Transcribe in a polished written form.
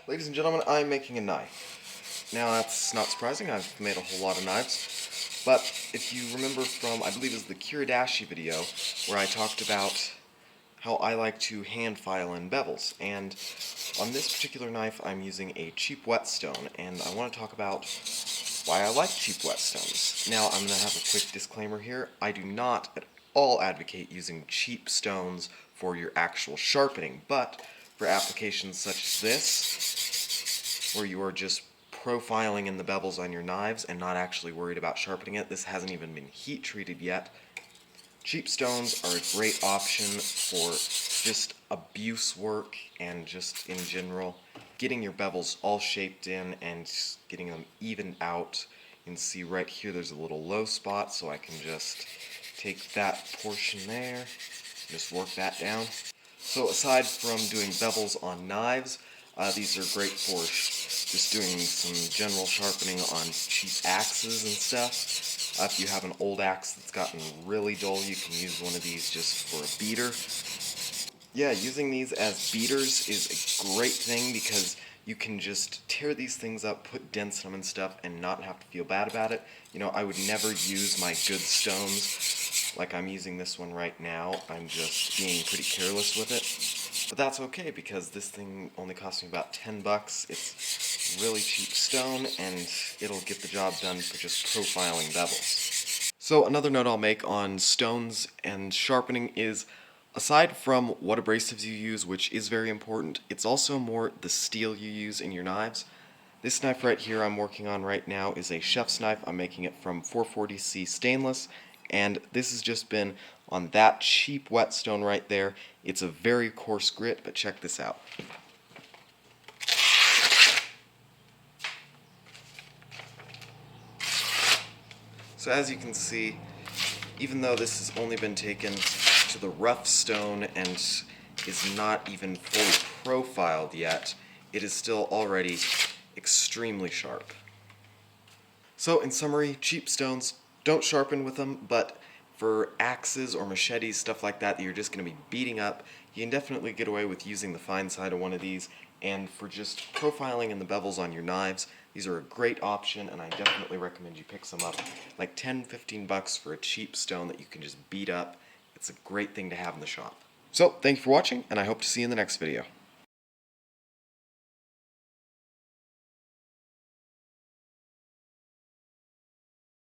Ladies and gentlemen, I'm making a knife. Now that's not surprising, I've made a whole lot of knives, but if you remember from, I believe it was the KODAK video, where I talked about how I like to hand file in bevels, and on this particular knife I'm using a cheap whetstone, and I want to talk about why I like cheap whetstones. Now I'm going to have a quick disclaimer here. I do not at all advocate using cheap stones for your actual sharpening, but for applications such as this, where you are just profiling in the bevels on your knives and not actually worried about sharpening it, this hasn't even been heat treated yet, cheap stones are a great option for just abuse work and just in general getting your bevels all shaped in and getting them evened out. You can see right here there's a little low spot, so I can just take that portion there, just work that down. So aside from doing bevels on knives, these are great for just doing some general sharpening on cheap axes and stuff. If you have an old axe that's gotten really dull, you can use one of these just for a beater. Yeah, using these as beaters is a great thing because you can just tear these things up, put dents in them and stuff, and not have to feel bad about it. You know, I would never use my good stones like I'm using this one right now. I'm just being pretty careless with it. But that's okay because this thing only cost me about 10 bucks. It's really cheap stone and it'll get the job done for just profiling bevels. So another note I'll make on stones and sharpening is, aside from what abrasives you use, which is very important, it's also more the steel you use in your knives. This knife right here I'm working on right now is a chef's knife. I'm making it from 440C stainless, and this has just been on that cheap whetstone right there. It's a very coarse grit, but check this out. So as you can see, even though this has only been taken to the rough stone and is not even fully profiled yet, it is still already extremely sharp. So in summary, cheap stones, don't sharpen with them, but for axes or machetes, stuff like that you're just going to be beating up, you can definitely get away with using the fine side of one of these. And for just profiling in the bevels on your knives, these are a great option, and I definitely recommend you pick some up. Like 10-15 bucks for a cheap stone that you can just beat up. It's a great thing to have in the shop. So, thank you for watching, and I hope to see you in the next video.